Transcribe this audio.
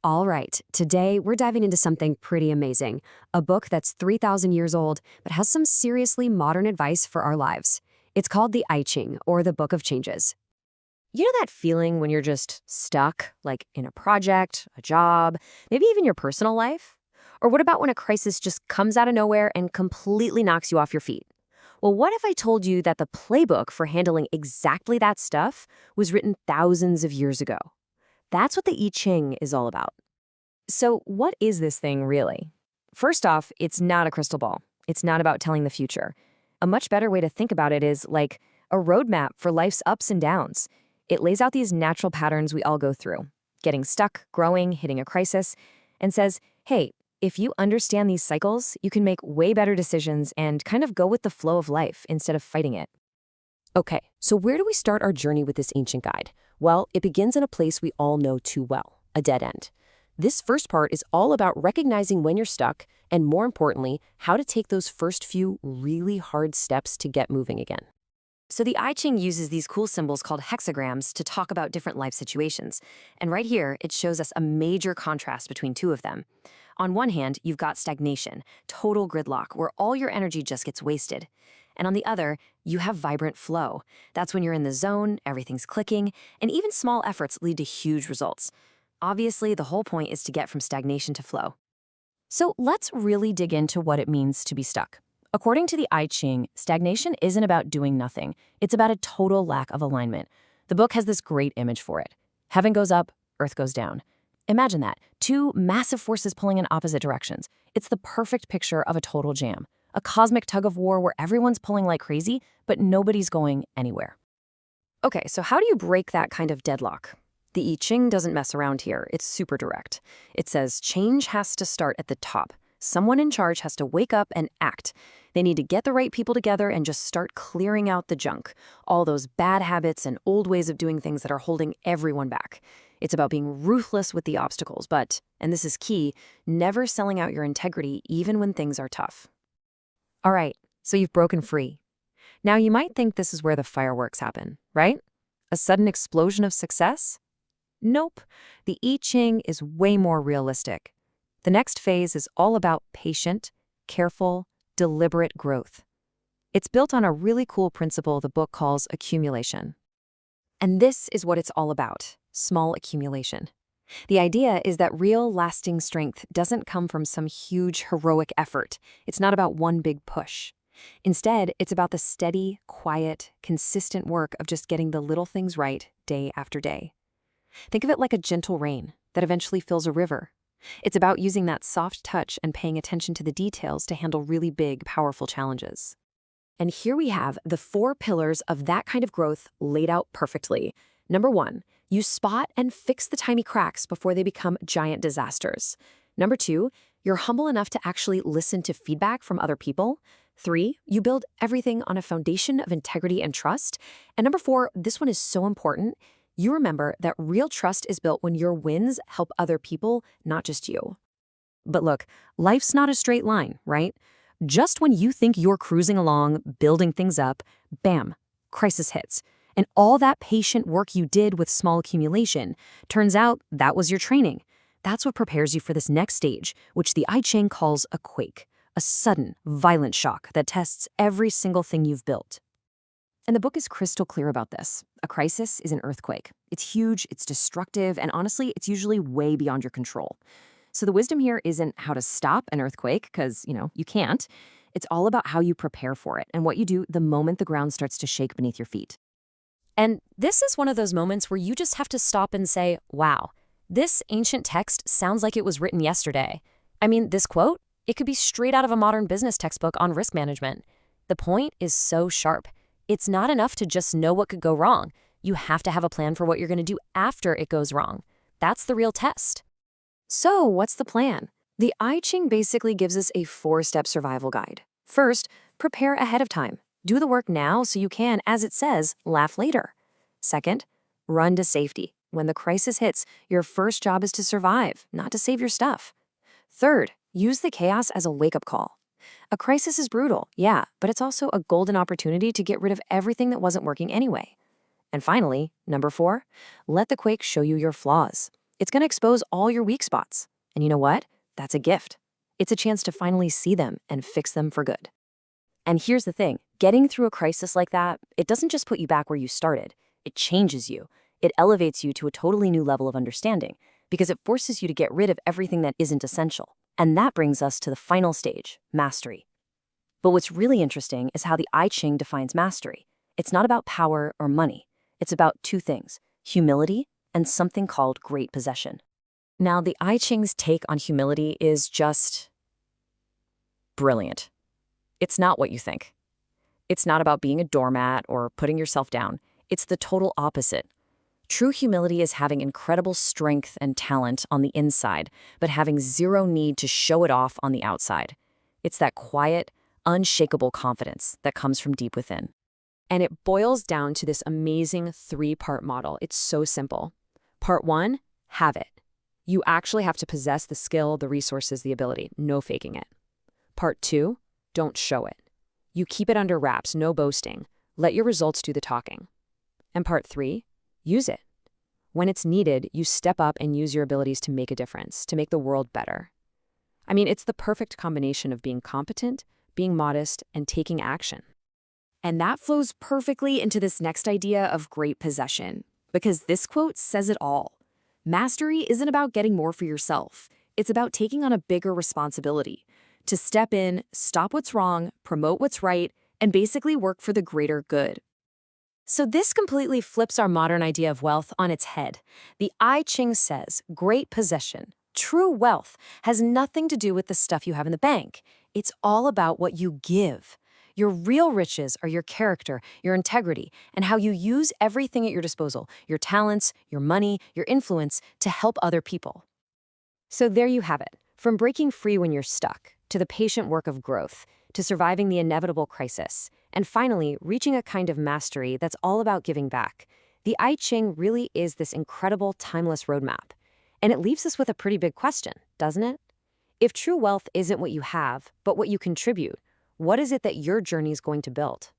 All right, today we're diving into something pretty amazing. A book that's 3,000 years old, but has some seriously modern advice for our lives. It's called the I Ching, or the Book of Changes. You know that feeling when you're just stuck, like in a project, a job, maybe even your personal life? Or what about when a crisis just comes out of nowhere and completely knocks you off your feet? Well, what if I told you that the playbook for handling exactly that stuff was written thousands of years ago? That's what the I Ching is all about. So, what is this thing really? First off, it's not a crystal ball. It's not about telling the future. A much better way to think about it is like a roadmap for life's ups and downs. It lays out these natural patterns we all go through, getting stuck, growing, hitting a crisis, and says, hey, if you understand these cycles, you can make way better decisions and kind of go with the flow of life instead of fighting it. Okay, so where do we start our journey with this ancient guide? Well, it begins in a place we all know too well, a dead end. This first part is all about recognizing when you're stuck and, more importantly, how to take those first few really hard steps to get moving again. So the I Ching uses these cool symbols called hexagrams to talk about different life situations. And right here, it shows us a major contrast between two of them. On one hand, you've got stagnation, total gridlock, where all your energy just gets wasted. And on the other, you have vibrant flow. That's when you're in the zone, everything's clicking, and even small efforts lead to huge results. Obviously, the whole point is to get from stagnation to flow. So let's really dig into what it means to be stuck. According to the I Ching, stagnation isn't about doing nothing. It's about a total lack of alignment. The book has this great image for it. Heaven goes up, earth goes down. Imagine that, two massive forces pulling in opposite directions. It's the perfect picture of a total jam, a cosmic tug of war where everyone's pulling like crazy, but nobody's going anywhere. Okay, so how do you break that kind of deadlock? The I Ching doesn't mess around here. It's super direct. It says change has to start at the top. Someone in charge has to wake up and act. They need to get the right people together and just start clearing out the junk, all those bad habits and old ways of doing things that are holding everyone back. It's about being ruthless with the obstacles, but, and this is key, never selling out your integrity even when things are tough. All right, so you've broken free. Now you might think this is where the fireworks happen, right? A sudden explosion of success? Nope. The I Ching is way more realistic. The next phase is all about patient, careful, deliberate growth. It's built on a really cool principle the book calls accumulation. And this is what it's all about, small accumulation. The idea is that real, lasting strength doesn't come from some huge, heroic effort. It's not about one big push. Instead, it's about the steady, quiet, consistent work of just getting the little things right day after day. Think of it like a gentle rain that eventually fills a river. It's about using that soft touch and paying attention to the details to handle really big, powerful challenges. And here we have the 4 pillars of that kind of growth laid out perfectly. Number 1, you spot and fix the tiny cracks before they become giant disasters. Number 2, you're humble enough to actually listen to feedback from other people. 3, you build everything on a foundation of integrity and trust. And number 4, this one is so important. You remember that real trust is built when your wins help other people, not just you. But look, life's not a straight line, right? Just when you think you're cruising along, building things up, bam, crisis hits. And all that patient work you did with small accumulation, turns out that was your training. That's what prepares you for this next stage, which the I Ching calls a quake, a sudden, violent shock that tests every single thing you've built. And the book is crystal clear about this. A crisis is an earthquake. It's huge, it's destructive, and honestly, it's usually way beyond your control. So the wisdom here isn't how to stop an earthquake, because, you can't. It's all about how you prepare for it and what you do the moment the ground starts to shake beneath your feet. And this is one of those moments where you just have to stop and say, wow, this ancient text sounds like it was written yesterday. I mean, this quote, it could be straight out of a modern business textbook on risk management. The point is so sharp. It's not enough to just know what could go wrong. You have to have a plan for what you're going to do after it goes wrong. That's the real test. So what's the plan? The I Ching basically gives us a 4-step survival guide. First, prepare ahead of time. Do the work now so you can, as it says, laugh later. Second, run to safety. When the crisis hits, your first job is to survive, not to save your stuff. Third, use the chaos as a wake-up call. A crisis is brutal, yeah, but it's also a golden opportunity to get rid of everything that wasn't working anyway. And finally, number 4, let the quake show you your flaws. It's going to expose all your weak spots. And you know what? That's a gift. It's a chance to finally see them and fix them for good. And here's the thing, getting through a crisis like that, it doesn't just put you back where you started. It changes you. It elevates you to a totally new level of understanding because it forces you to get rid of everything that isn't essential. And that brings us to the final stage, mastery. But what's really interesting is how the I Ching defines mastery. It's not about power or money. It's about two things, humility and something called great possession. Now, the I Ching's take on humility is just brilliant. It's not what you think. It's not about being a doormat or putting yourself down. It's the total opposite. True humility is having incredible strength and talent on the inside, but having zero need to show it off on the outside. It's that quiet, unshakable confidence that comes from deep within. And it boils down to this amazing 3-part model. It's so simple. Part 1, have it. You actually have to possess the skill, the resources, the ability, no faking it. Part 2, don't show it. You keep it under wraps, no boasting. Let your results do the talking. And part 3, use it. When it's needed, you step up and use your abilities to make a difference, to make the world better. I mean, it's the perfect combination of being competent, being modest, and taking action. And that flows perfectly into this next idea of great possession, because this quote says it all. Mastery isn't about getting more for yourself. It's about taking on a bigger responsibility, to step in, stop what's wrong, promote what's right, and basically work for the greater good. So this completely flips our modern idea of wealth on its head. The I Ching says great possession, true wealth, has nothing to do with the stuff you have in the bank. It's all about what you give. Your real riches are your character, your integrity, and how you use everything at your disposal, your talents, your money, your influence, to help other people. So there you have it. From breaking free when you're stuck, to the patient work of growth, to surviving the inevitable crisis, and finally, reaching a kind of mastery that's all about giving back. The I Ching really is this incredible, timeless roadmap. And it leaves us with a pretty big question, doesn't it? If true wealth isn't what you have, but what you contribute, what is it that your journey is going to build?